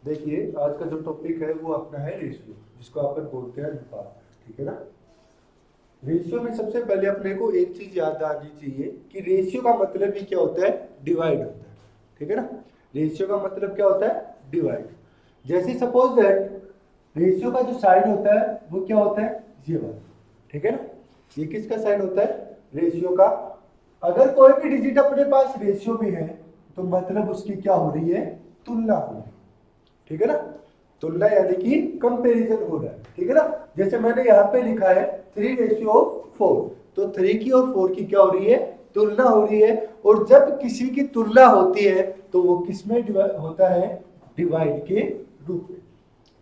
देखिए आज का जो टॉपिक है वो अपना है रेशियो, जिसको अपन बोलते हैं अनुपात। ठीक है ना। रेशियो में सबसे पहले अपने को एक चीज याद आनी चाहिए कि रेशियो का मतलब ही क्या होता है, डिवाइड होता है। ठीक है ना। रेशियो का मतलब क्या होता है, डिवाइड। जैसे सपोज दैट रेशियो का जो साइन होता है वो क्या होता है, ये वाला। ठीक है ना। ये किसका साइन होता है, रेशियो का। अगर कोई भी डिजिट अपने पास रेशियो में है तो मतलब उसकी क्या हो रही है, तुलना हो रही है। ठीक है ना। तुलना यानी कि कंपैरिजन हो रहा है। ठीक है ना। जैसे मैंने यहाँ पे लिखा है 3:4, तो 3 की और 4 की क्या हो रही है, तुलना हो रही है। और जब किसी की तुलना होती है तो वो किस में होता है, डिवाइड के रूप में।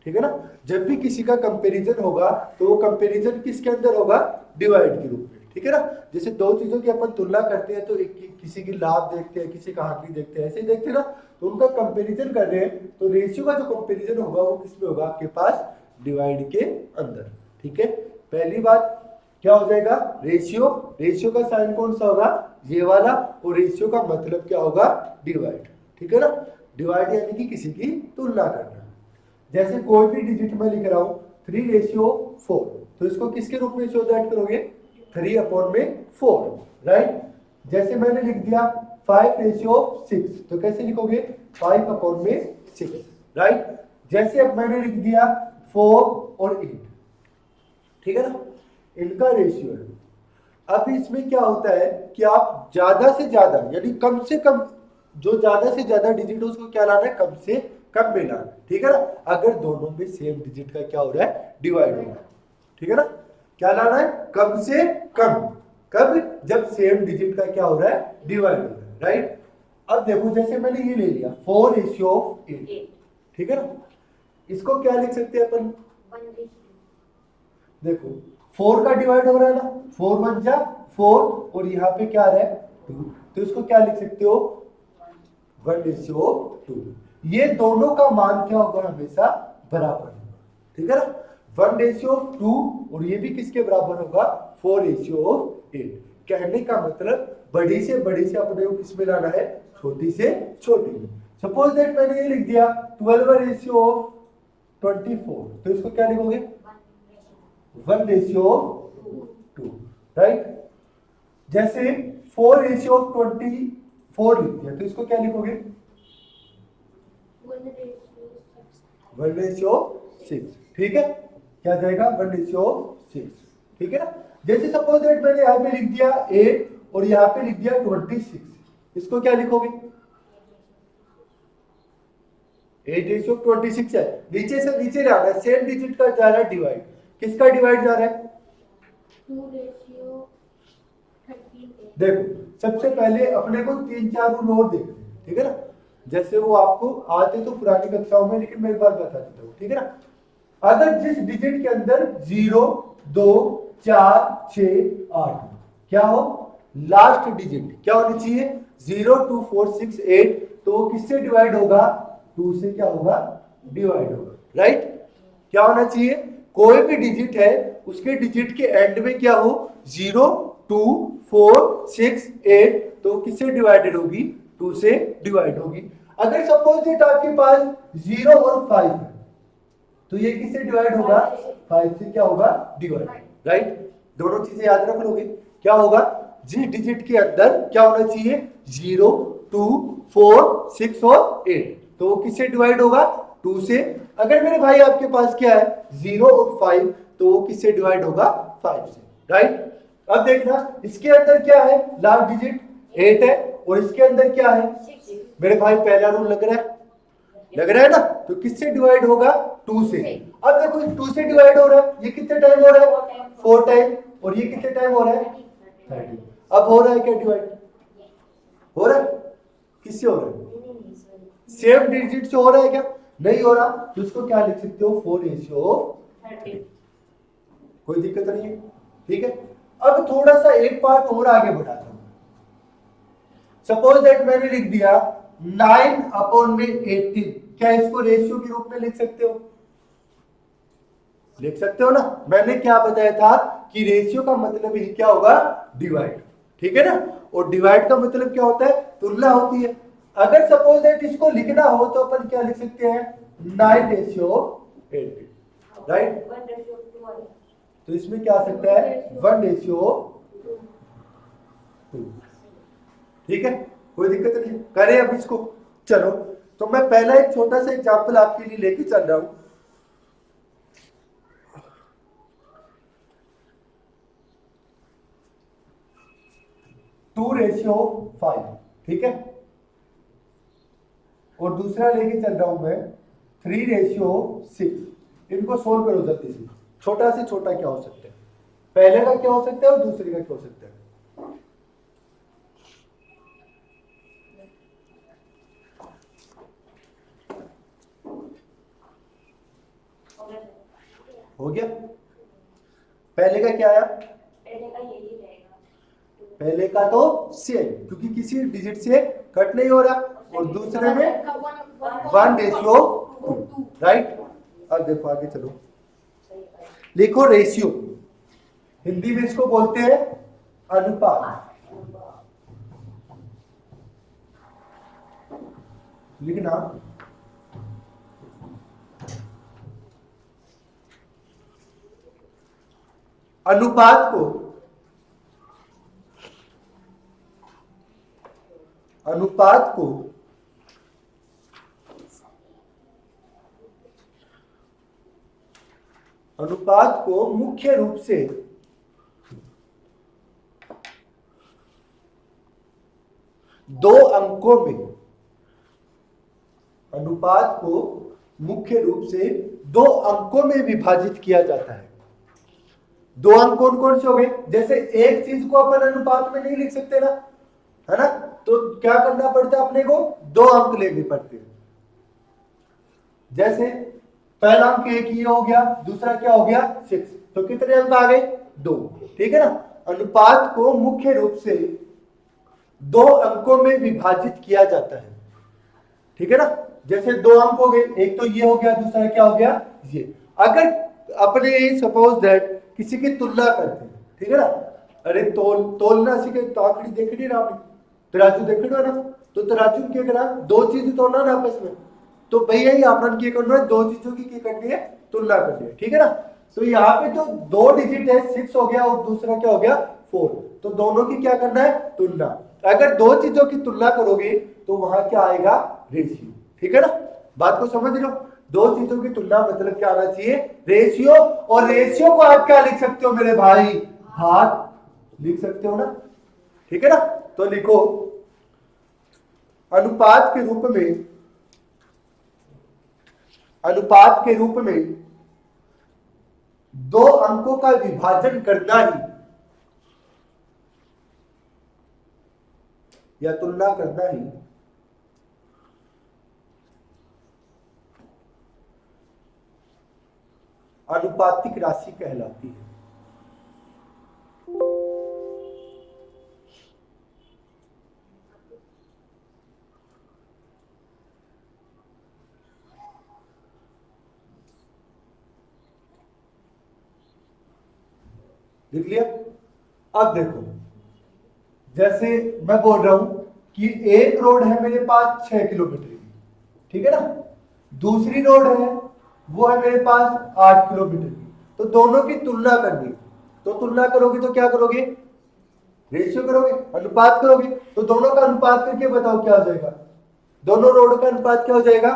ठीक है ना। जब भी किसी का कंपैरिजन होगा तो वो कंपैरिजन किसके अंदर होगा, डिवाइड के रूप में। ठीक है ना। जैसे दो चीजों की अपन तुलना करते हैं तो किसी की लाभ देखते हैं, किसी का हानि देखते हैं, ऐसे ही देखते हैं ना। तो उनका कंपैरिजन कर रहे हैं तो रेशियो का जो कंपैरिजन होगा वो किसमें होगा, आपके पास डिवाइड के अंदर। ठीक है। पहली बात क्या हो जाएगा, रेशियो। रेशियो का साइन कौन सा होगा, ये वाला। और रेशियो का मतलब क्या होगा, डिवाइड। ठीक है ना। डिवाइड यानी कि किसी की तुलना करना। जैसे कोई भी डिजिट में लिख रहा हूं 3:4, तो इसको किसके रूप में शो दैट करोगे, 3/4, राइट। जैसे मैंने लिख दिया 5:6, तो कैसे लिखोगे, 5/6, राइट। जैसे अब मैंने लिख दिया 4 और 8। ठीक है ना। इनका रेशियो है। अब इसमें क्या होता है कि आप ज्यादा से ज्यादा यानी कम से कम, जो ज्यादा से ज्यादा डिजिट है उसको क्या लाना है, कम से कम में लाना है। ठीक है ना। अगर दोनों में सेम डिजिट का क्या हो रहा है, डिवाइड हो रहा है। ठीक है ना। क्या लाना है, कम से कम। कब, जब सेम डिजिट का क्या हो रहा है, डिवाइड हो रहा है, राइट। अब देखो जैसे मैंने ये ले लिया 4:8। ठीक है ना। इसको क्या लिख सकते हैं अपन, देखो 4 का डिवाइड हो रहा है ना, 4 1 जा 4, और यहाँ पे क्या आ रहा है 2, तो इसको क्या लिख सकते हो, 1:2। ये दोनों का मान क्या होगा, हमेशा बराबर होगा। ठीक है ना। 1:2, और ये भी किसके बराबर होगा, 4:8। कहने का मतलब बड़ी से बड़ी से अपने को किस में लाना है, छोटी से छोटी में। सपोज दैट मैंने ये लिख दिया 12:24, तो इसको क्या लिखोगे, 1:2, राइट। जैसे 4:24 लिख दिया तो इसको क्या लिखोगे, 1:6। ठीक है। क्या जाएगा, 1:6। ठीक है ना। जैसे सपोज दैट मैंने यहाँ पे लिख दिया 8 और यहाँ पे लिख दिया 26, इसको क्या लिखोगे, 8:26 है। नीचे से नीचे जा रहा है, सेम डिजिट का जा रहा है डिवाइड। किसका डिवाइड जा रहा है, देखो सबसे पहले अपने को 3 4 रूल और देखते हैं। ठीक है ना। जैसे वो आपको आते तो पुरानी कक्षाओं में, लेकिन मैं एक बार बता देता हूँ। ठीक है ना। अगर जिस डिजिट के अंदर 0 2 4 6 8 क्या हो, लास्ट डिजिट क्या होनी चाहिए, 0 2 4 6 8, तो वो किससे डिवाइड होगा, 2 से क्या होगा, डिवाइड होगा, राइट। क्या होना चाहिए, कोई भी डिजिट है उसके डिजिट के एंड में क्या हो, 0 2 4 6 8, तो किससे डिवाइडेड होगी, 2 से डिवाइड होगी। अगर सपोज दैट आपके पास 0 और 5 है तो ये किससे डिवाइड होगा, 5 से क्या होगा, डिवाइड, राइट। दोनों चीजें याद रख लोगे। क्या होगा, जिस डिजिट के अंदर क्या होना चाहिए, 0 2 4 6 और 8, तो वो किससे डिवाइड होगा, 2 से। अगर मेरे भाई आपके पास क्या है, 0 और 5, तो वो किससे डिवाइड होगा, 5 से, राइट। अब देखना इसके अंदर क्या है, लास्ट डिजिट 8 है और इसके अंदर क्या है, मेरे भाई पहला रूल लग रहा है, लग रहा है ना। तो किससे डिवाइड होगा, 2 से। अब देखो 2 से डिवाइड हो रहा है, ये कितने टाइम हो रहा है, 4 टाइम, और ये कितने टाइम हो रहा है, 30। अब हो रहा है क्या डिवाइड, हो रहा है, किससे हो रहा है, सेम डिजिट से हो रहा है क्या, नहीं हो रहा, तो इसको क्या लिख सकते हो, 4:30। कोई दिक्कत नहीं है। ठीक है। अब थोड़ा सा एक पार्ट और आगे बढ़ाता हूं। सपोज दैट मैंने लिख दिया 9/18, क्या इसको रेशियो के रूप में लिख सकते हो, लिख सकते हो ना। मैंने क्या बताया था कि रेशियो का मतलब ही क्या होगा, डिवाइड। ठीक है ना। और डिवाइड का मतलब क्या होता है, तुलना होती है। अगर सपोज दैट इसको लिखना हो तो अपन क्या लिख सकते हैं, 9:8, राइट। तो इसमें क्या आ सकता है 1:2। ठीक है, कोई दिक्कत नहीं, करें अब इसको। चलो, तो मैं पहला एक छोटा सा एग्जांपल आपके लिए लेके चल रहा हूं। 2:5, ठीक है। और दूसरा लेके चल रहा हूं मैं 3:6। इनको सोल्व करो जल्दी से। छोटा से छोटा क्या हो सकता है, पहले का क्या हो सकता है और दूसरे का क्या हो सकता है। हो गया, पहले का क्या आया, पहले का तो सेम, क्योंकि किसी डिजिट से कट नहीं हो रहा, और दूसरे में 1:2, राइट। अब देखो आगे चलो, लिखो रेशियो, हिंदी में इसको बोलते हैं अनुपात। लिखना, अनुपात को मुख्य रूप से दो अंकों में, अनुपात को मुख्य रूप से दो अंकों में विभाजित किया जाता है। दो अंक कौन कौन से हो गए, जैसे एक चीज को अपन अनुपात में नहीं लिख सकते ना, है ना, तो क्या करना पड़ता है अपने को, दो अंक लेने पड़ते हैं। जैसे पहला अंक एक ही हो गया, दूसरा क्या हो गया 6, तो कितने अंक आ गए 2, ठीक है ना। अनुपात को मुख्य रूप से दो अंकों में विभाजित किया जाता है, ठीक है ना। जैसे दो अंक हो गए, एक तो ये हो गया, दूसरा क्या हो गया ये। अगर अपने सपोज दैट किसी की तुलना करते हैं, ठीक है ना, अरे तोलना सीखे, तो आखिरी देख नहीं रहा आपने, तराजू देख रहे हो ना, तो तराजू क्या करा, दो चीज तोलना ना आपस में, तो भैया ही आपन क्या करना है, दो चीजों की क्या करनी है, तुलना करनी है, ठीक है ना। तो यहाँ पे तो दो डिजिट है, 6 हो गया और दूसरा क्या हो गया 4, तो दोनों की क्या करना है, तुलना। अगर दो चीजों की तुलना करोगे तो वहां क्या आएगा, रेशियो, ठीक है ना। बात को समझ लो, दो चीजों की तुलना मतलब क्या आना चाहिए, रेशियो। और रेशियो को आप क्या लिख सकते हो मेरे भाई, भाग लिख सकते हो ना, ठीक है ना। तो लिखो, अनुपात के रूप में दो अंकों का विभाजन करना ही या तुलना करना ही अनुपातिक राशि कहलाती है। लिख लिया। अब देखो, जैसे मैं बोल रहा हूं कि एक रोड है मेरे पास 6 किलोमीटर की, ठीक है ना, दूसरी रोड है वो है मेरे पास 8 किलोमीटर की, तो दोनों की तुलना करनी, तो तुलना करोगे तो क्या करोगे, रेशियो करोगे, अनुपात करोगे, तो दोनों का अनुपात करके बताओ क्या हो जाएगा, दोनों रोड का अनुपात क्या हो जाएगा,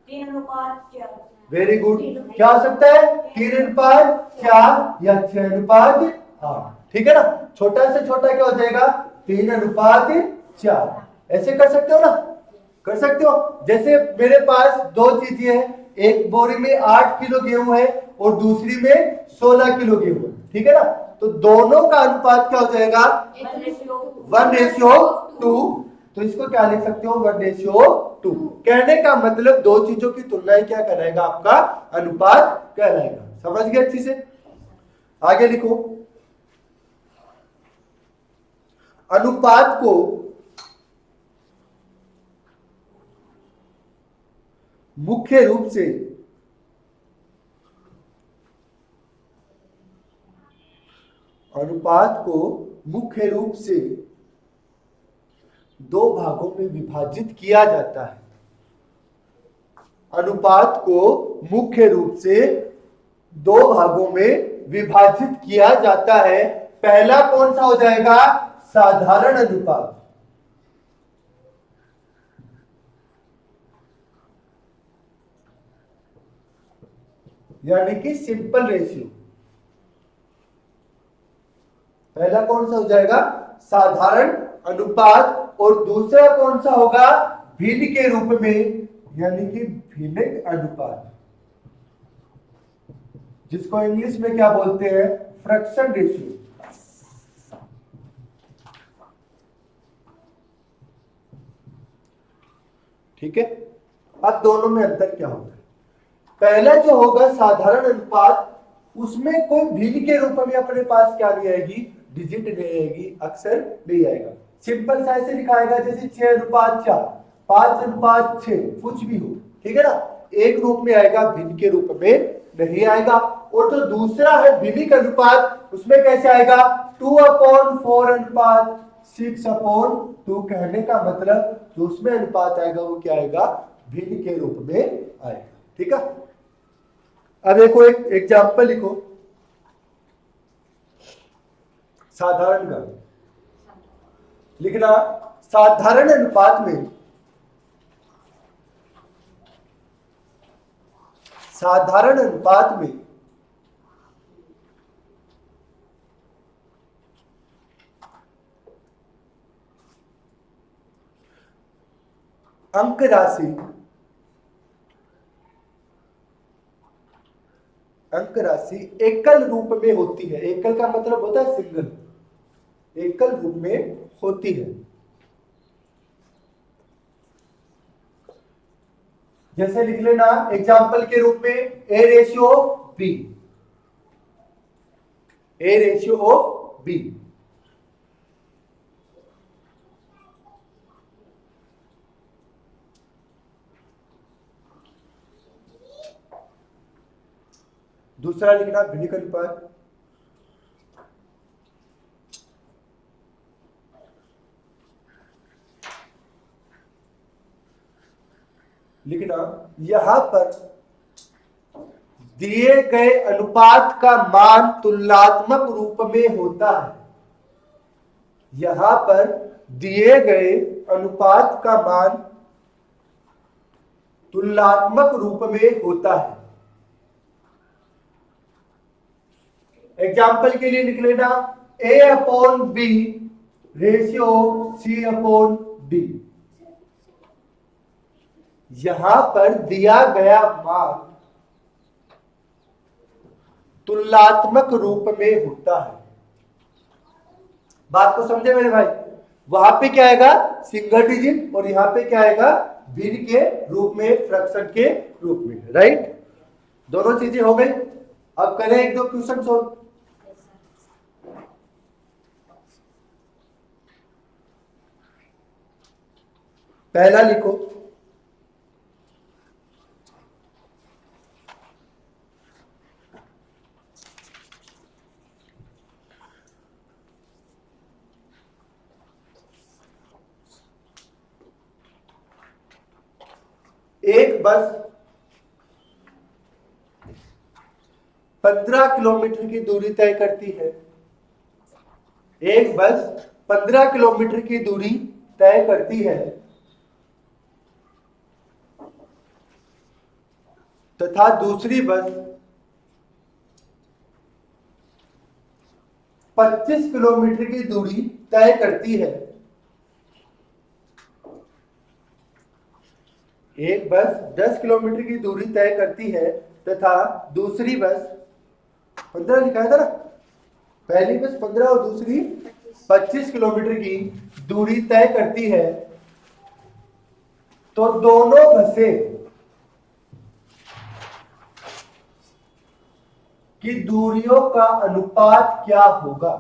3:4। वेरी गुड, क्या हो सकता है 3:4 या 6:8, ठीक है ना। छोटा से छोटा क्या हो जाएगा 3:4, ऐसे कर सकते हो ना, कर सकते हो। जैसे मेरे पास दो चीजें हैं, एक बोरी में 8 किलो गेहूं है और दूसरी में 16 किलो गेहूं है, ठीक है ना, तो दोनों का अनुपात क्या हो जाएगा 1:2, तो इसको क्या लिख सकते हो 1:2। कहने का मतलब दो चीजों की तुलना ही क्या कहलाएगा, आपका अनुपात कहलाएगा। समझ गए अच्छी से, आगे लिखो, अनुपात को मुख्य रूप से दो भागों में विभाजित किया जाता है। अनुपात को मुख्य रूप से दो भागों में विभाजित किया जाता है। पहला कौन सा हो जाएगा? साधारण अनुपात, यानी कि सिंपल रेशियो। पहला कौन सा हो जाएगा? साधारण अनुपात। और दूसरा कौन सा होगा? भिन्न के रूप में, यानी कि भिन्नक अनुपात, जिसको इंग्लिश में क्या बोलते हैं? Fraction ratio. ठीक है। अब दोनों में अंतर क्या होगा? पहला जो होगा साधारण अनुपात, उसमें कोई भिन्न के रूप में अपने पास क्या नहीं आएगी? डिजिट नहीं आएगी, अक्षर नहीं आएगा। सिंपल सा ऐसे लिखाएगा जैसे 6:4, 5:6, कुछ भी हो, ठीक है ना। एक रूप में आएगा, भिन्न के रूप में नहीं आएगा। और जो दूसरा है भिन्निक अनुपात, उसमें कैसे आएगा? 2/4 अनुपात 6/2। कहने का मतलब जो उसमें अनुपात आएगा वो क्या आएगा? भिन्न के रूप में आएगा। ठीक है। अब देखो एक एग्जाम्पल लिखो साधारण का। लिखना साधारण अनुपात में, साधारण अनुपात में अंक राशि एकल रूप में होती है। एकल का मतलब होता है सिंगल, एकल रूप में होती है। जैसे लिख लेना एग्जाम्पल के रूप में A/B, A/B। दूसरा लिखना भिन्निक अनुपात, लिखना यहां पर दिए गए अनुपात का मान तुलनात्मक रूप में होता है। यहां पर दिए गए अनुपात का मान तुलनात्मक रूप में होता है। एग्जाम्पल के लिए लिख लेना A/B रेशियो C/D। यहां पर दिया गया मान तुलनात्मक रूप में होता है। बात को समझे मेरे भाई? वहां पे क्या आएगा? सिंगल डिजिट, और यहां पे क्या आएगा? भिन्न के रूप में, फ्रैक्शन के रूप में। राइट, दोनों चीजें हो गई। अब करें एक दो क्वेश्चन सोल्व। पहला लिखो एक बस 15 किलोमीटर की दूरी तय करती है। एक बस 15 किलोमीटर की दूरी तय करती है तथा दूसरी बस 25 किलोमीटर की दूरी तय करती है। एक बस 10 किलोमीटर की दूरी तय करती है तथा दूसरी बस 15 लिखा था ना, पहली बस 15 और दूसरी 25 किलोमीटर की दूरी तय करती है। तो दोनों बसें की दूरियों का अनुपात क्या होगा?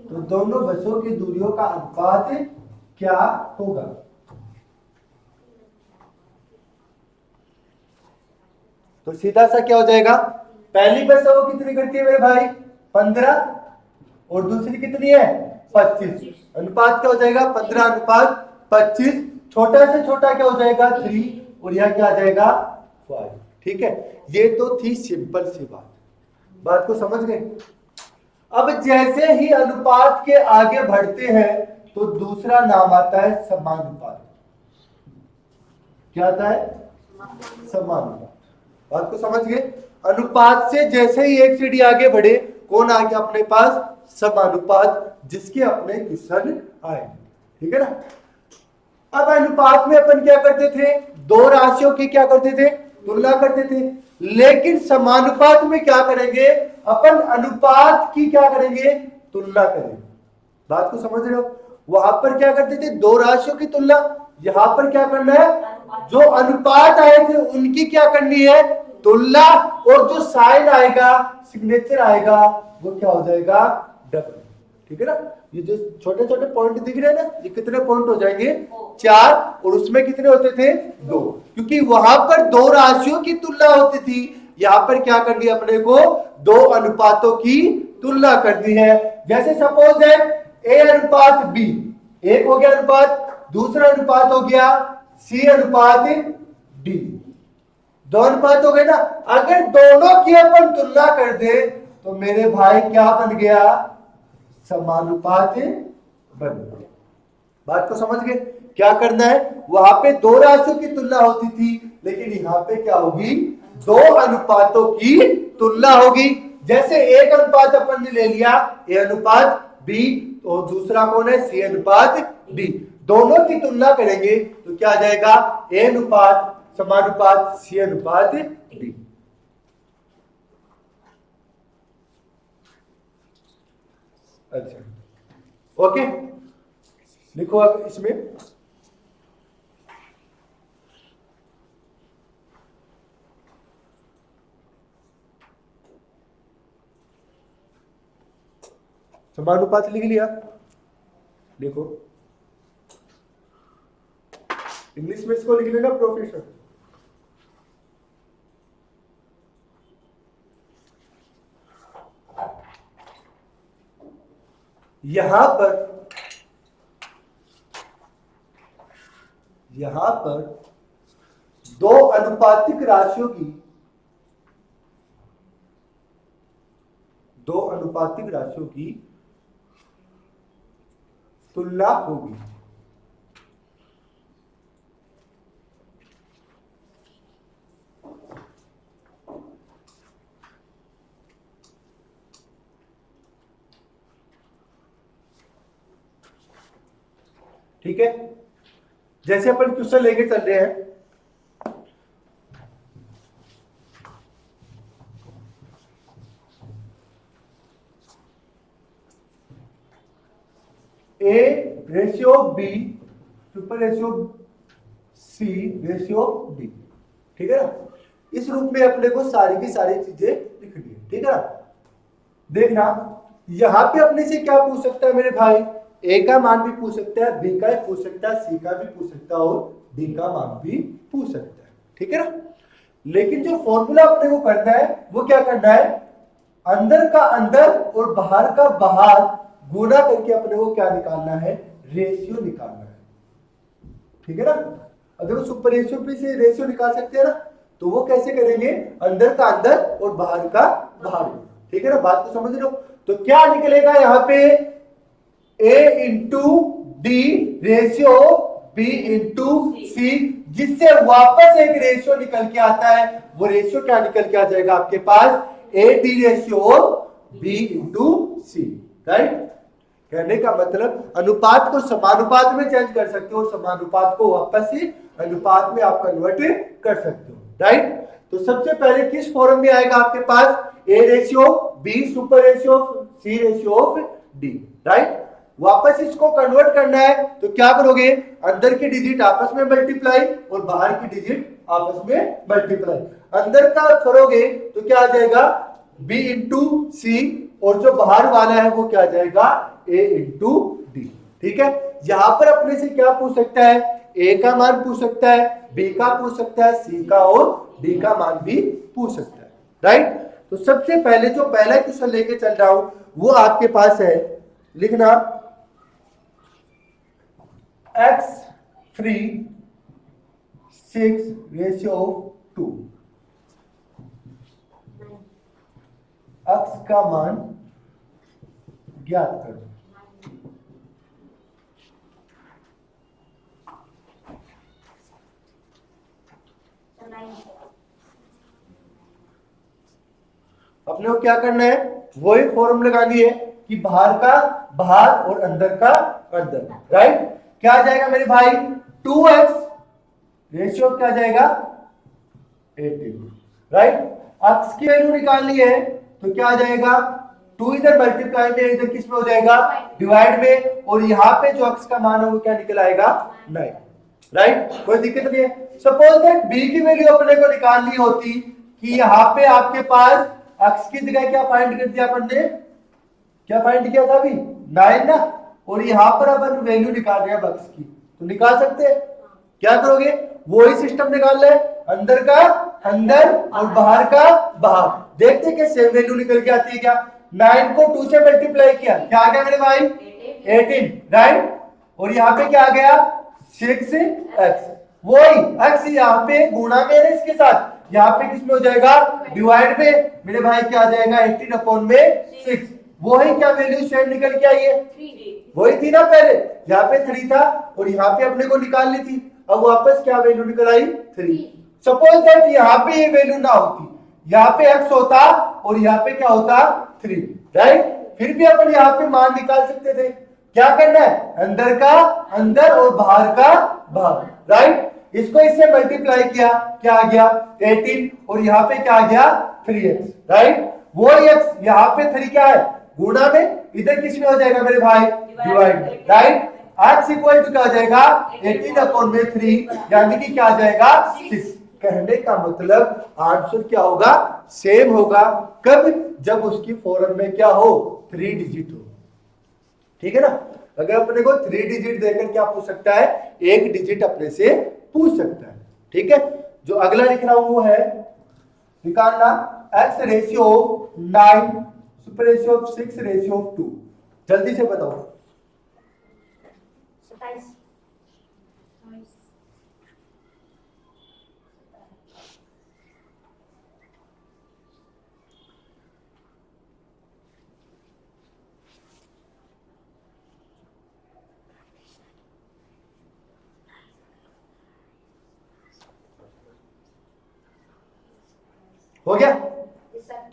तो दोनों बसों की दूरियों का अनुपात क्या होगा? तो सीधा सा क्या हो जाएगा? पहली बस है वो कितनी करती है मेरे भाई? 15, और दूसरी कितनी है? 25। अनुपात क्या हो जाएगा? 15 अनुपात 25। छोटा से छोटा क्या हो जाएगा? 3, और यहाँ क्या आ जाएगा 5। ठीक है, ये तो थी सिंपल सी बात को समझ गए। अब जैसे ही अनुपात के आगे बढ़ते हैं तो दूसरा नाम आता है समानुपात। क्या आता है? समानुपात। बात को समझ गए। अनुपात से जैसे ही एक सीढ़ी आगे बढ़े कौन आ गया अपने पास? समानुपात, जिसके अपने क्वेश्चन आए। ठीक है ना। अब अनुपात में अपन क्या करते थे? दो राशियों की क्या करते थे? तुलना करते थे। लेकिन समानुपात में क्या करेंगे? अपन अनुपात की क्या करेंगे? तुलना करेंगे। बात को समझ रहे हो? वहां पर क्या करते थे? दो राशियों की तुलना। यहां पर क्या करना है? जो अनुपात आए थे उनकी क्या करनी है? तुलना। और जो साइन आएगा, सिग्नेचर आएगा, वो क्या हो जाएगा? डबल। ठीक है ना। ये जो छोटे छोटे पॉइंट दिख रहे हैं ना, ये कितने पॉइंट हो जाएंगे? 4। और उसमें कितने होते थे? 2। क्योंकि वहां पर दो राशियों की तुलना होती थी, यहां पर क्या करनी है अपने को? दो अनुपातों की तुलना करनी है। जैसे सपोज है ए अनुपात बी, एक हो गया अनुपात, दूसरा अनुपात हो गया सी अनुपात डी। दो अनुपात हो गए ना। अगर दोनों की अपन तुलना कर दे तो मेरे भाई क्या बन गया? समानुपात बन गया। बात को समझ गए? क्या करना है? वहां पे दो राशियों की तुलना होती थी, लेकिन यहां पे क्या होगी? दो अनुपातों की तुलना होगी। जैसे एक अनुपात अपन ने ले लिया ए अनुपात बी, तो दूसरा कौन है? सी अनुपात डी। दोनों की तुलना करेंगे तो क्या आ जाएगा? ए अनुपात समानुपात सी अनुपात डी। अच्छा, ओके। लिखो अब इसमें समानुपात लिख लिया। देखो इंग्लिश में इसको लिख लेना प्रोफेसर। यहां पर दो अनुपातिक राशियों की तुलना होगी। ठीक है। जैसे अपन क्वेश्चन लेके चल रहे हैं, A ratio B super ratio C ratio D. ठीक है ना। इस रूप में अपने को सारी की सारी चीजें लिखनी है। ठीक है ना। देखना यहां पे अपने से क्या पूछ सकता है मेरे भाई? ए का मान भी पूछ सकता है, बी का पूछ सकता है, सी का भी पूछ सकता है, और डी का मान भी पूछ सकता है। ठीक है ना। लेकिन जो फॉर्मूला अपने को करना है वो क्या करना है? अंदर का अंदर और बाहर का बाहर गुना करके अपने को क्या निकालना है? रेशियो निकालना है। ठीक है ना। अगर सुपर रेशियो पे से रेशियो निकाल सकते हैं ना, तो वो कैसे करेंगे? अंदर का अंदर और बाहर का बाहर। ठीक है ना। बात को समझ रहे हो? तो क्या निकलेगा यहाँ पे? A into D ratio B into C, जिससे वापस एक रेशियो निकल के आता है। वो रेशियो क्या निकल के आ जाएगा आपके पास? A D ratio B into C. Right. कहने का मतलब अनुपात को समानुपात में चेंज कर सकते हो और समानुपात को वापस ही अनुपात में आप कन्वर्ट कर सकते हो। राइट। तो सबसे पहले किस फॉर्म में आएगा आपके पास? A ratio B super ratio C ratio of D. Right. वापस इसको कन्वर्ट करना है तो क्या करोगे? अंदर की डिजिट आपस में मल्टीप्लाई और बाहर की डिजिट आपस में मल्टीप्लाई। अंदर का करोगे तो क्या आ जाएगा? बी इंटू सी, और जो बाहर वाला है वो क्या आ जाएगा? ए इंटू डी। ठीक है। यहां पर अपने से क्या पूछ सकता है? ए का मान पूछ सकता है, बी का पूछ सकता है, सी का और डी का मान भी पूछ सकता है। राइट। तो सबसे पहले जो पहला क्वेश्चन लेके चल रहा हूं वो आपके पास है, लिखना x3 6:2। x का मान ज्ञात करो। अपने को क्या करना है, वही फॉर्मूला लगानी है कि बाहर का बाहर और अंदर का अंदर, राइट। क्या आ जाएगा मेरे भाई, 2x रेशियो क्या आ जाएगा 18, राइट। x की वैल्यू निकालनी है तो क्या आ जाएगा, 2 इधर मल्टीप्लाई में, इधर किस में हो जाएगा डिवाइड में, और यहाँ पे जो x का मान है वो क्या निकल आएगा 9, राइट। कोई दिक्कत नहीं है। सपोज दैट b की वैल्यू अपने को निकालनी होती कि यहाँ पे आपके पास x की जगह क्या फाइंड कर दिया अपन ने, क्या फाइंड किया था अभी 9 ना, और यहाँ पर अपन वैल्यू निकाल रहे हैं x की, तो निकाल सकते हैं। क्या करोगे, वही सिस्टम निकाल ले, अंदर का अंदर और बाहर का बाहर, देखते हैं कि सेम वैल्यू निकल के आती है क्या। 9 को 2 से मल्टीप्लाई किया, क्या आ गया मेरे भाई 18, राइट। और यहाँ पे क्या आ गया 6x, वही x यहाँ पे गुणा में है ना इसके साथ, यहाँ पे किसमें हो जाएगा डिवाइड में, मेरे भाई क्या आ जाएगा 18/6। वही क्या वैल्यू सेम निकल के आई है, वही थी ना पहले, यहाँ पे 3 था और यहाँ पे अपने को निकालनी थी, अब वापस क्या वैल्यू निकल आई 3। सपोज दैट यहाँ पे ये वैल्यू ना होती, यहाँ पे x होता और यहाँ पे क्या होता 3, राइट। फिर भी अपन यहाँ पे मान निकाल सकते थे। क्या करना है, अंदर का अंदर और बाहर का बाहर, राइट। इसको इससे मल्टीप्लाई किया, क्या आ गया 18, और यहाँ पे क्या आ गया 3x, राइट। वो x यहाँ पे 3 क्या है गुणा में, इधर किस में हो जाएगा मेरे भाई डिवाइड में, राइट। x इक्वल टू क्या हो जाएगा 18/3, यानी कि क्या आ जाएगा 6। कहने का मतलब आंसर क्या होगा, सेम होगा। कब, जब उसकी फॉर्म में क्या हो 3 डिजिट हो, ठीक है ना। अगर अपने को 3 डिजिट देकर क्या पूछ सकता है, 1 डिजिट अपने से पूछ सकता है, ठीक है। जो अगला लिख रहा हूं वो है निकालना x ratio 9 super ratio 6 ratio 2। जल्दी से बताओ। 27। हो गया,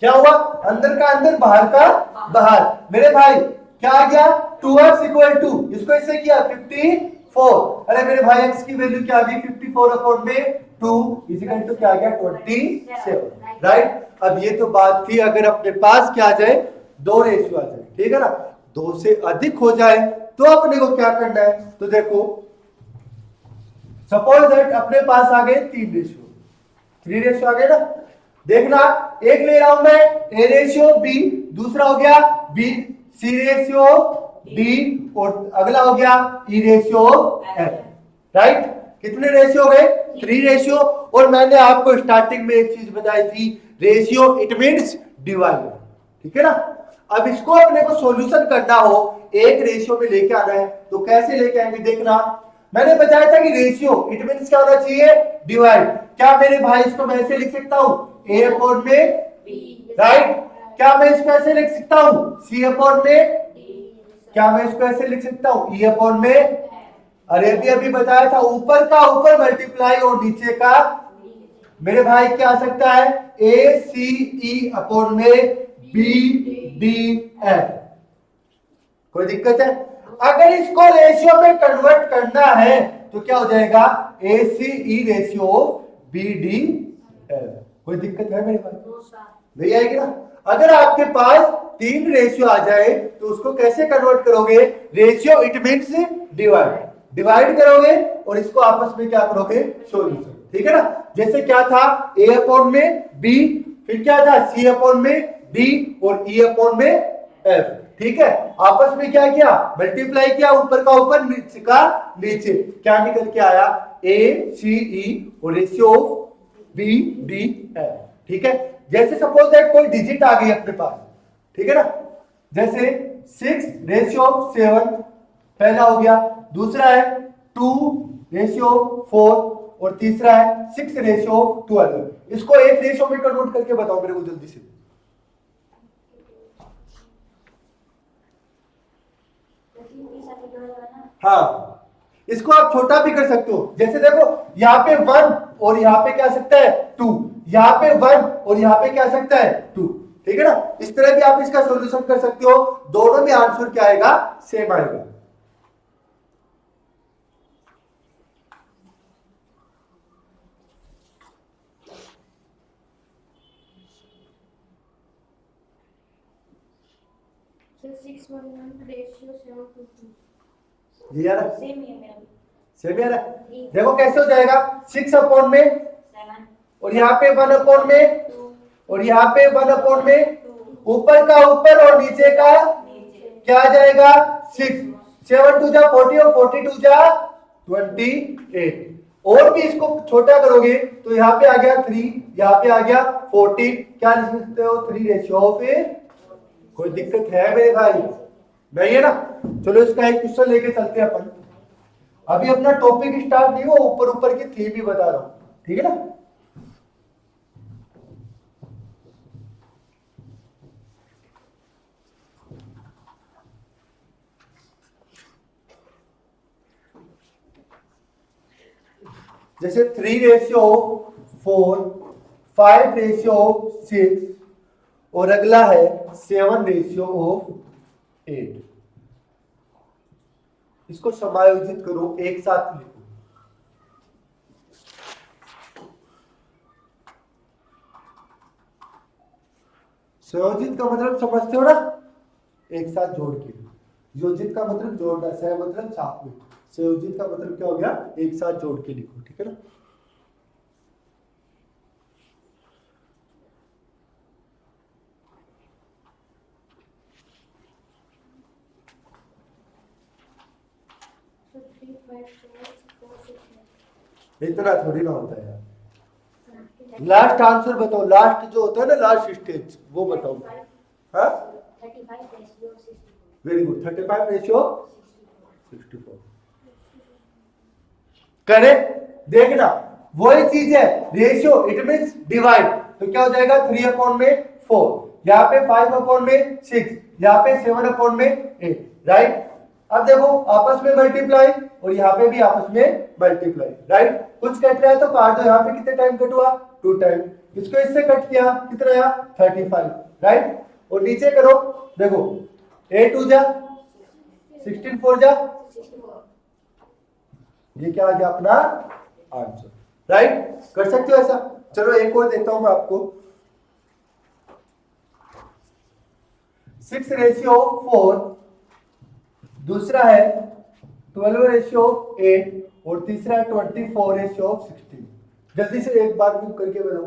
क्या हुआ, अंदर का अंदर बाहर का बाहर, मेरे भाई क्या आ गया 2x इक्वल टू, इसको इससे किया 54। अरे मेरे भाई x की वैल्यू क्या आ गई 54/2 इक्वल टू क्या आ गया 27, राइट। अब ये तो बात थी अगर अपने पास क्या आ जाए 2 रेशियो आ जाए, ठीक है ना, 2 से अधिक हो जाए तो अपने को क्या करना है। तो देखो सपोज दैट अपने पास आ गए 3 रेशियो आ गए ना, देखना एक ले रहा हूं मैं a रेशियो b, दूसरा हो गया b c रेशियो d, और अगला हो गया e रेशियो f, राइट। कितने रेशियो हो गए 3 रेशियो। और मैंने आपको स्टार्टिंग में एक चीज बताई थी, रेशियो इट मींस डिवाइड, ठीक है ना। अब इसको अपने को सॉल्यूशन करना हो, एक रेशियो में लेके आना है, तो कैसे लेके आएंगे देखना। मैंने बताया था कि रेशियो इट मींस क्या होना चाहिए डिवाइड। क्या मेरे भाई इसको मैं ऐसे लिख सकता हूं a अपॉन में b, राइट। क्या मैं इसको ऐसे लिख सकता हूं c अपॉन में d, क्या मैं इसको ऐसे लिख सकता हूं e अपॉन में, अरे अभी बताया था ऊपर का ऊपर मल्टीप्लाई और नीचे का, मेरे भाई क्या आ सकता है a c e अपॉन में b d f। कोई दिक्कत है, अगर इसको रेशियो में कन्वर्ट करना है तो क्या हो जाएगा a c e ratio b d f। कोई दिक्कत है मेरे पास नहीं आएगी ना। अगर आपके पास 3 रेशियो आ जाए तो उसको कैसे कन्वर्ट करोगे, रेशियो इट मींस डिवाइड करोगे और इसको आपस में क्या करोगे सॉल्यूशन, ठीक है ना। जैसे क्या था a अपॉन में b, फिर क्या था c अपॉन में d और e अपॉन में f, ठीक है। आपस में क्या किया मल्टीप्लाई किया, ऊपर का ऊपर नीचे का नीचे, क्या निकल के आया a c e और रेशियो b d f, ठीक है। जैसे सपोज दैट कोई डिजिट आ गई अपने पास, ठीक है ना, जैसे 6 रेशियो 7 पहला हो गया, दूसरा है 2 रेशियो 4 और तीसरा है 6:12। इसको एक रेशियो में कन्वर्ट करके बताओ मेरे को जल्दी से। हाँ, इसको आप छोटा भी कर सकते हो, जैसे देखो यहाँ पे 1 और यहाँ पे क्या आ सकता है 2, यहाँ पे 1 और यहाँ पे क्या आ सकता है 2, ठीक है ना। इस तरह भी आप इसका सॉल्यूशन कर सकते हो, दोनों में आंसर क्या आएगा, सेम आएगा। ये यार सेम ही है मेरा भी। सेम यार, देखो कैसे हो जाएगा, 6 अपॉन में 7 और यहाँ पे 1 अपॉन में 2 और यहाँ पे 1 अपॉन में, 2 ऊपर का ऊपर और नीचे का नीचे क्या आ जाएगा 6, 7 2 जा 40 और 42 जा 28। और भी इसको छोटा करोगे तो यहाँ पे आ गया 3, यहाँ पे आ गया 14, क्या लिख सकते हो 3:4। कोई दिक्कत है मेरे भाई, नहीं है ना। चलो इसका एक क्वेश्चन लेके चलते हैं अपन। अभी अपना टॉपिक स्टार्ट नहीं हुआ, ऊपर ऊपर की थीम ही बता रहा हूं, ठीक है ना। जैसे 3:4, 5:6 और अगला है 7:8। इसको समायोजित करो, एक साथ लिखो। संयोजित का मतलब समझते हो ना, एक साथ जोड़ के। योजित का मतलब जोड़ना, सह मतलब साथ में, संयोजित का मतलब क्या हो गया, एक साथ जोड़ के लिखो, ठीक है ना। इतना थोड़ी ना होता है यार। लास्ट आंसर बताओ, लास्ट जो होता है ना, लास्ट स्टेज वो बताओ। हाँ, 35:64 वेरी गुड, 35:64। करेक्ट। देखना वही चीज है, रेशियो इट मींस डिवाइड, तो क्या हो जाएगा 3/4, यहाँ पे 5/6, यहाँ पे 7/8, राइट। अब देखो आपस में मल्टीप्लाई और यहाँ पे भी आपस में मल्टीप्लाई, राइट। कुछ कट रहा है तो काट दो, यहाँ पे कितने टाइम कट हुआ 2 टाइम, इसको इससे कट किया कितना आया 35, राइट। और नीचे करो, देखो 8 2 जा 16 4 जा, ये क्या आ गया अपना आंसर, राइट। कर सकते हो ऐसा। चलो एक और देता हूं मैं आपको, 6:4, दूसरा है 12:8 और तीसरा है 24:16। जल्दी से एक बार बुक करके बताओ।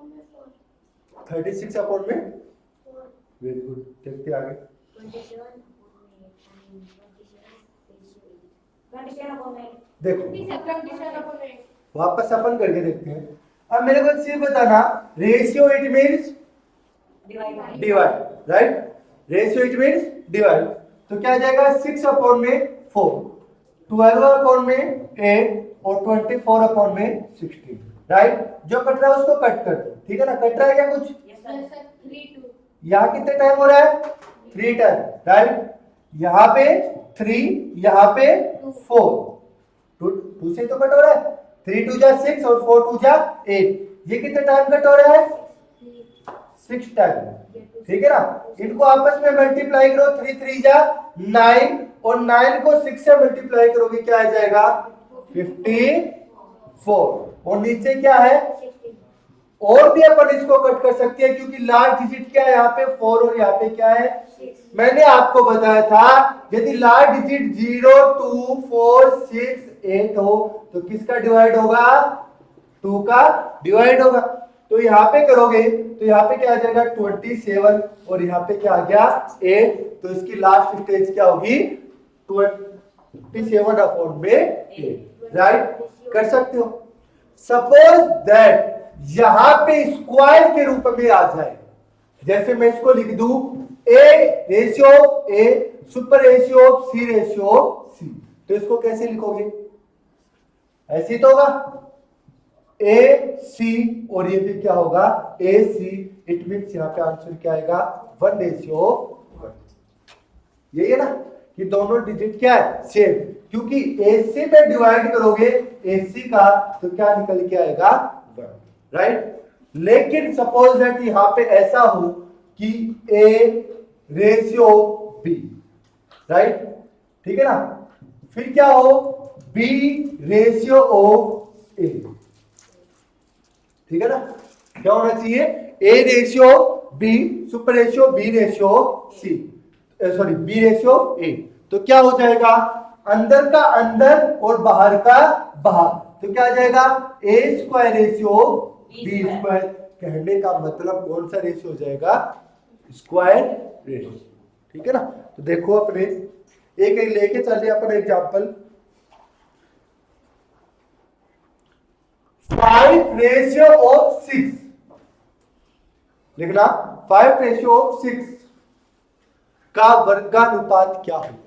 में 36 अपॉन में, वेरी गुड। देखते आगे, 27 देखो वापस अपन करके देखते हैं। अब मेरे को एक चीज बताना, ratio it means divide, right. Ratio it means divide, तो क्या आ जाएगा 6/4, 12/8 और 24/16, राइट। जो कट रहा है उसको कट कर दो, ठीक है ना। कट रहा है क्या कुछ, यहाँ कितने टाइम हो रहा है 3 टाइम, राइट। यहाँ पे 3, यहाँ पे 4, 2 से तो कट हो रहा है, 3 2 जा 6 और 4 2 जा 8, ये कितने टाइम कट हो रहा है 6 टाइम, ठीक है ना। इनको आपस में मल्टीप्लाई करो, 3 3 जा 9 और 9 को 6 से मल्टीप्लाई करोगे क्या आ जाएगा 54 और नीचे क्या है 16 और भी अपन इसको कट कर सकते हैं क्योंकि लास्ट डिजिट क्या है यहाँ पे 4 और यहाँ पे क्या है 6 मैंने आपको बताया था यदि लास्ट डिजिट 0 2 4 6 8 हो तो किसका डिवाइड होगा 2 का डिवाइड होगा। तो यहाँ पे करोगे तो यहाँ पे क्या आ जाएगा 27 और यहाँ पे क्या आ गया 8 तो इसकी लास्ट स्टेज क्या होगी 27 अपॉन में 8 राइट कर सकते हो। सपोज दैट यहां पे स्क्वायर के रूप में आ जाए जैसे मैं इसको लिख दूं a ratio of a super ratio of c ratio of c तो इसको कैसे लिखोगे ऐसे तो होगा a c और ये भी क्या होगा a c इट मींस यहां पे आंसर क्या आएगा 1 रेशियो ऑफ 1 यही है ना कि दोनों डिजिट क्या है सेम क्योंकि AC में डिवाइड करोगे AC का तो क्या निकल के आएगा 1 राइट। लेकिन सपोज दैट यहां पे ऐसा हो कि A रेशियो B राइट ठीक है ना फिर क्या हो B रेशियो ऑफ A ठीक है ना क्या होना चाहिए A ratio B super ratio B ratio C sorry B ratio A तो क्या हो जाएगा अंदर का अंदर और बाहर का बाहर तो क्या आ जाएगा A square ratio B square कहने का मतलब कौन सा रेशियो हो जाएगा स्क्वायर रेशियो ठीक है ना। तो देखो अपने एक एक लेके चलिए अपन एग्जांपल 5 रेशियो ऑफ 6 लिखना 5 रेशियो ऑफ 6 का वर्गानुपात क्या होगा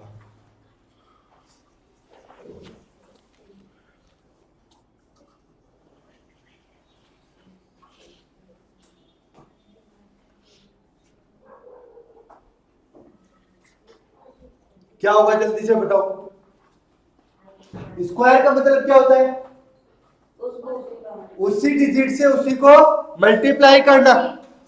क्या होगा जल्दी से बताओ। स्क्वायर का मतलब क्या होता है उसी डिजिट से उसी को मल्टीप्लाई करना।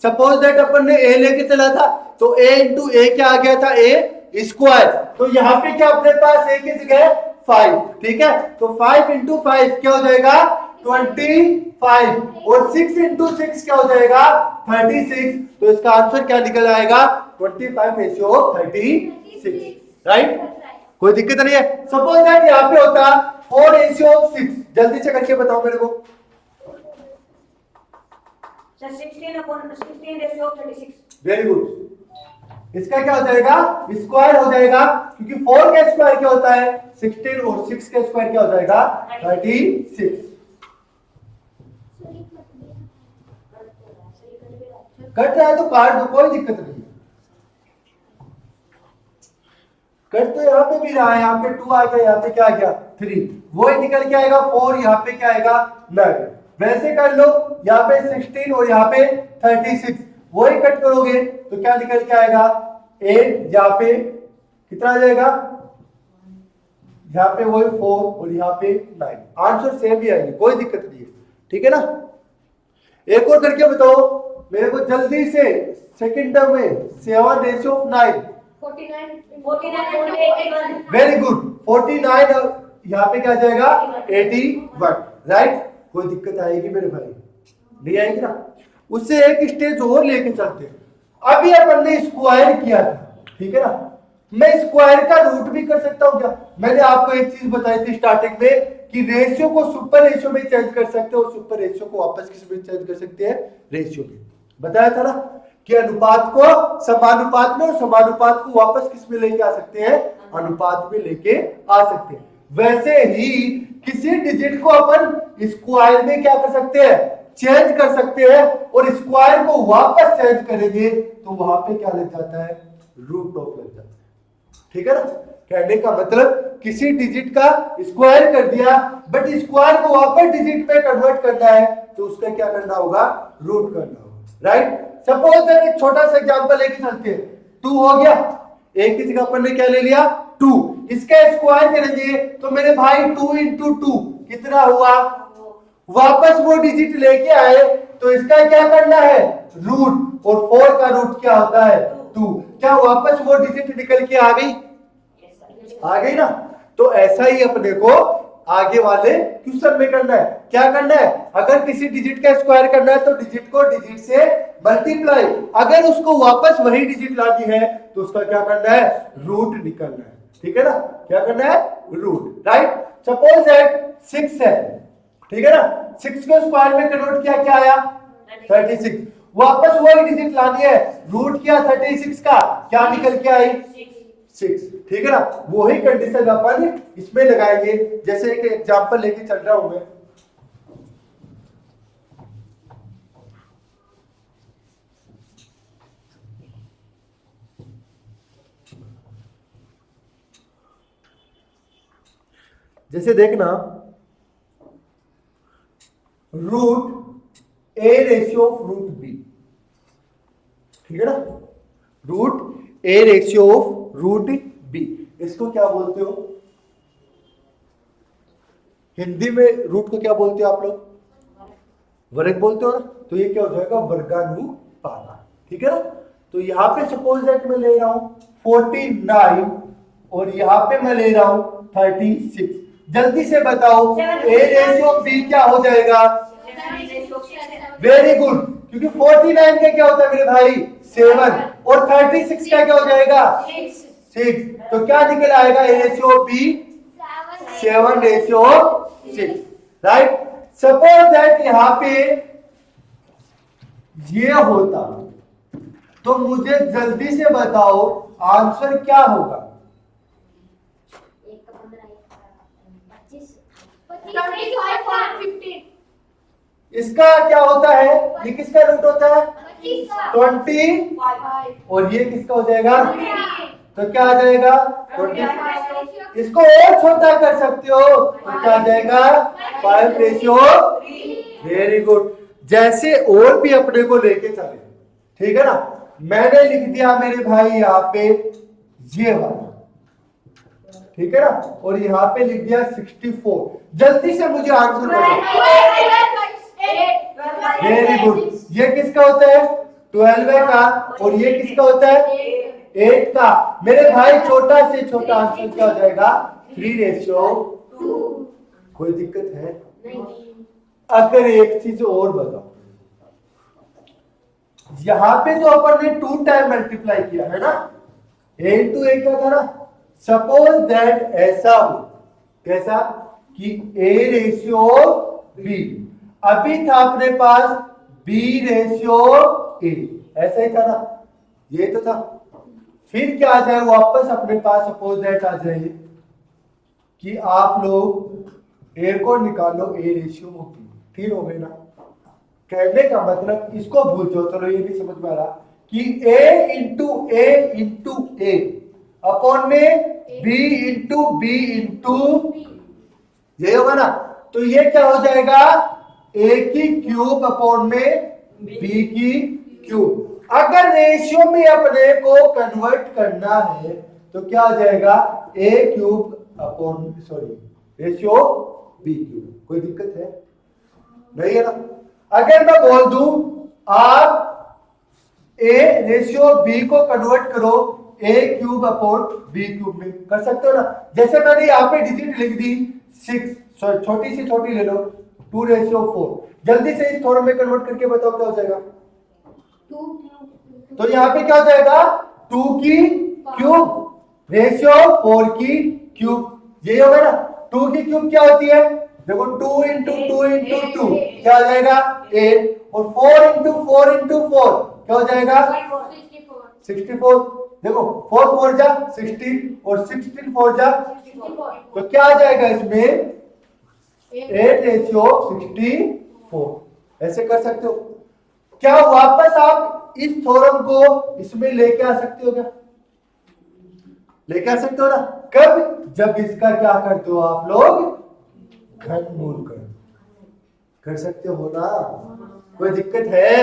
सपोज दैट अपन ने a लेके चला था तो a इंटू ए क्या आ गया था a स्क्वायर तो यहाँ पे क्या अपने पास a की जगह 5 ठीक है तो 5 इंटू 5 क्या हो जाएगा 25 और 6 इंटू 6 क्या हो जाएगा 36 तो इसका आंसर क्या निकल आएगा 25 रेशियो 36 राइट कोई दिक्कत नहीं है। सपोज दैट यहाँ पे होता 4 रेशियो 6 जल्दी से करके बताओ मेरे को 16 रेशियो ऑफ 36 वेरी गुड इसका क्या हो जाएगा स्क्वायर हो जाएगा क्योंकि 4 का स्क्वायर क्या होता है 16 और 6 का स्क्वायर क्या हो जाएगा 36 कट रहा है तो काट दो कोई दिक्कत नहीं कट तो यहाँ पे भी रहा है यहाँ पे 2 आ गया यहाँ पे क्या आ गया 3 वो ही निकल के आएगा 4 यहाँ पे क्या आएगा 9 वैसे कर लो यहाँ पे 16 और यहाँ पे 36 वो ही कट करोगे तो क्या निकल के आएगा 8 यहाँ पे कितना आ जाएगा यहाँ पे वही 4 और यहाँ पे 9 आंसर सेम ही आएंगे कोई दिक्कत नहीं है ठीक है ना। एक और करके बताओ मेरे को जल्दी से सेकंड टर्म में 7 रेशियो ऑफ 9 49 वेरी गुड 49 और यहाँ पे क्या जाएगा 81 राइट कोई दिक्कत आएगी मेरे भाई नहीं आएगी ना। उससे एक स्टेज और लेके चलते हैं। अभी अपन ने स्क्वायर किया था ठीक है ना मैं स्क्वायर का रूट भी कर सकता हूँ क्या मैंने आपको एक चीज बताई थी स्टार्टिंग में कि रेशियो को सुपर रेशियो में चेंज कर सकते हो सुपर रेशियो को वापस किस में चेंज कर सकते हैं रेशियो में बताया था ना कि अनुपात को समानुपात में और समानुपात को वापस किस में लेके आ सकते हैं अनुपात में लेके आ सकते हैं। वैसे ही किसी डिजिट को अपन स्क्वायर में क्या कर सकते हैं चेंज कर सकते हैं और स्क्वायर को वापस चेंज करेंगे तो वहां पे क्या लग जाता है रूट ऑफ लग जाता है ठीक है ना। कहने का मतलब किसी डिजिट का स्क्वायर कर दिया बट स्क्वायर को वापस डिजिट में कन्वर्ट करना है तो उसका क्या करना होगा रूट करना होगा राइट। सपोज दैट एक छोटा सा एग्जांपल लेके चलते हैं 2 हो गया एक की जगह अपन ने क्या ले लिया 2 इसका स्क्वायर करेंगे तो मेरे भाई 2 इंटू 2 कितना हुआ वापस वो डिजिट लेके आए तो इसका क्या करना है रूट, और 4 का रूट क्या होता है 2। क्या वापस वो डिजिट निकल के आ गई? आ गई ना। तो ऐसा ही अपने को आगे वाले क्वेश्चन में करना है। क्या करना है? अगर किसी डिजिट का स्क्वायर करना है तो डिजिट को डिजिट से मल्टीप्लाई, अगर उसको वापस वही डिजिट लानी है तो उसका क्या करना है? रूट निकालना है। ठीक है ना? क्या करना है? Root, right. सपोज दैट 6 है, ठीक है ना, 6 को स्क्वायर में कन्वर्ट किया, क्या आया? 36। वापस वही डिजिट लानी है, रूट किया 36 का, क्या निकल के आई? 6। ठीक है ना? वही कंडीशन अपन इसमें लगाएंगे। जैसे एक एग्जांपल लेके चल रहा हूं मैं। जैसे देखना, root A ratio of root B, ठीक है ना, root A ratio of root B, इसको क्या बोलते हो हिंदी में? रूट को क्या बोलते हो आप लोग? वर्ग बोलते हो ना। तो ये क्या हो जाएगा? वर्गानुपात। ठीक है ना? तो यहां पे सपोज दैट मैं ले रहा हूं 49 और यहां पे मैं ले रहा हूं 36। जल्दी से बताओ ए रेशियो बी क्या हो जाएगा? वेरी गुड, क्योंकि 49 का क्या होता है मेरे भाई? 7, और 36 का क्या हो जाएगा? 6। तो क्या निकल आएगा? A ratio B 7 ratio 6, right. Suppose that यहां पे ये होता तो मुझे जल्दी से बताओ आंसर क्या होगा? 25 इसका क्या होता है? ये किसका रूट होता है? 20, और ये किसका हो जाएगा? तो क्या आ जाएगा? 20। इसको और छोटा कर सकते हो तो क्या आ जाएगा? 5 रेशियो। Very good. जैसे और भी अपने को लेके चले, ठीक है ना। मैंने लिख दिया मेरे भाई यहाँ पे ये वाला, ठीक है ना, और यहाँ पे लिख दिया 64। जल्दी से मुझे आंसर बताओ। Very good. ये किसका होता है? 12 का, और ये किसका होता है? 8 का। मेरे भाई छोटा से छोटा आंसर क्या हो जाएगा? 3 रेशियो 2। कोई दिक्कत है? अगर एक चीज और बताओ, यहां पे तो अपन ने 2 टाइम मल्टीप्लाई किया है ना, a इंटू ए क्या था ना। सपोज दैट ऐसा हो, कैसा कि a रेशियो b, अभी था अपने पास b रेशियो a, ऐसा ही था ना, ये तो था। फिर क्या आ जाए वापस अपने पास? सपोज दैट आ जाए कि आप लोग a को निकालो a रेशियो b, ठीक हो गए ना। कहने का मतलब इसको भूल जाओ, चलो ये भी समझ में आ रहा कि a इंटू ए अपॉन में b इंटू ये होगा ना। तो ये क्या हो जाएगा? a की क्यूब अपॉन में b की क्यूब। अगर रेशियो में अपने को कन्वर्ट करना है तो क्या हो जाएगा? a cube upon ratio b cube. कोई दिक्कत है? नहीं है ना। अगर मैं बोल दूं आप a रेशियो b को कन्वर्ट करो a cube upon b cube में, कर सकते हो ना। जैसे मैंने यहाँ पे डिजिट लिख दी 6, छोटी सी छोटी ले लो 2 रेशियो 4। जल्दी से इस थोड़ा में कन्वर्ट करके बताओ क्या हो जाएगा? 2। तो यहाँ पे क्या हो जाएगा? 2 की क्यूब रेशियो 4 की क्यूब, यही होगा ना। 2 की क्यूब क्या होती है? देखो 2 इंटू 2 क्या हो जाएगा? 8, और 4 इंटू 4 क्या हो जाएगा? 64। देखो 4 4 जा 16 और 16 4 जा, तो क्या आ जाएगा इसमें? 8 रेशियो 64। ऐसे कर सकते हो। क्या वापस आप इस थ्योरम को इसमें लेके आ सकते हो? क्या लेके आ सकते हो ना? कब? जब इसका क्या करते हो आप लोग? घनमूल कर सकते हो ना। कोई दिक्कत है?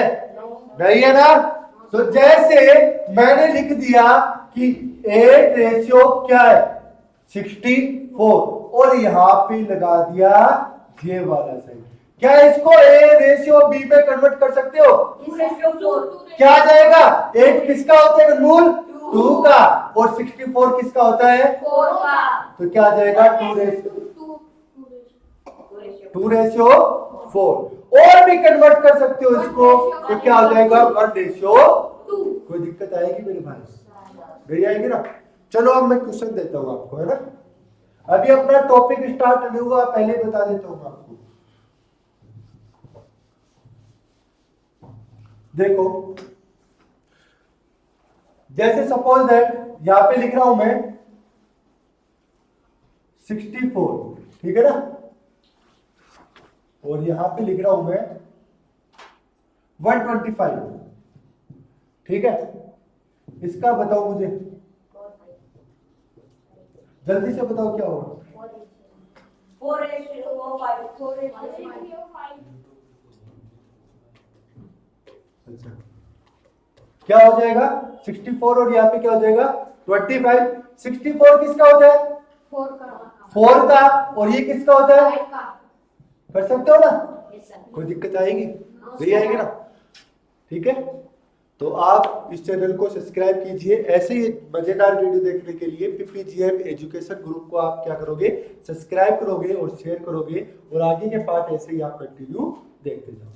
नहीं है ना। तो जैसे मैंने लिख दिया कि 8 रेशियो क्या है? 64, और यहां पे लगा दिया ये वाला साइन। क्या इसको ए रेशियो बी में कन्वर्ट कर सकते हो? 2 रेशियो 4 क्या आ जाएगा? 8 किसका होता है मूल? 2 का। और 64 किसका होता है? 4 का। तो क्या आ जाएगा? 2 रेशियो 4। और भी कन्वर्ट कर सकते हो इसको, तो क्या हो जाएगा? 1 रेशियो 2। कोई दिक्कत आएगी मेरे भाई? नहीं आएगी ना? चलो अब मैं क्वेश्चन देता हूं आपको, है ना? अभी अपना टॉपिक स्टार्ट नहीं हुआ, पहले बता देता हूं आपको। देखो, जैसे सपोज दैट यहां पे लिख रहा हूं मैं 64, ठीक है ना? और यहां पे लिख रहा हूं मैं 125, ठीक है? इसका बताओ मुझे, जल्दी से बताओ क्या होगा? 4 रेशियो 5 4 रेशियो 5। अच्छा, क्या हो जाएगा? 64 और यहाँ पे क्या हो जाएगा? 25। 64 किसका होता है? 4 का। 4 का। और ये किसका होता है? 5 का। कर सकते हो ना? Yes sir. कोई दिक्कत आएगी? नहीं आएगी ना? ठीक है, तो आप इस चैनल को सब्सक्राइब कीजिए। ऐसे ही मजेदार वीडियो देखने के लिए PPGM एजुकेशन ग्रुप को आप क्या करोगे? सब्सक्राइब करोगे और शेयर करोगे, और आगे के पार्ट ऐसे ही आप कंटिन्यू देखते जाओ।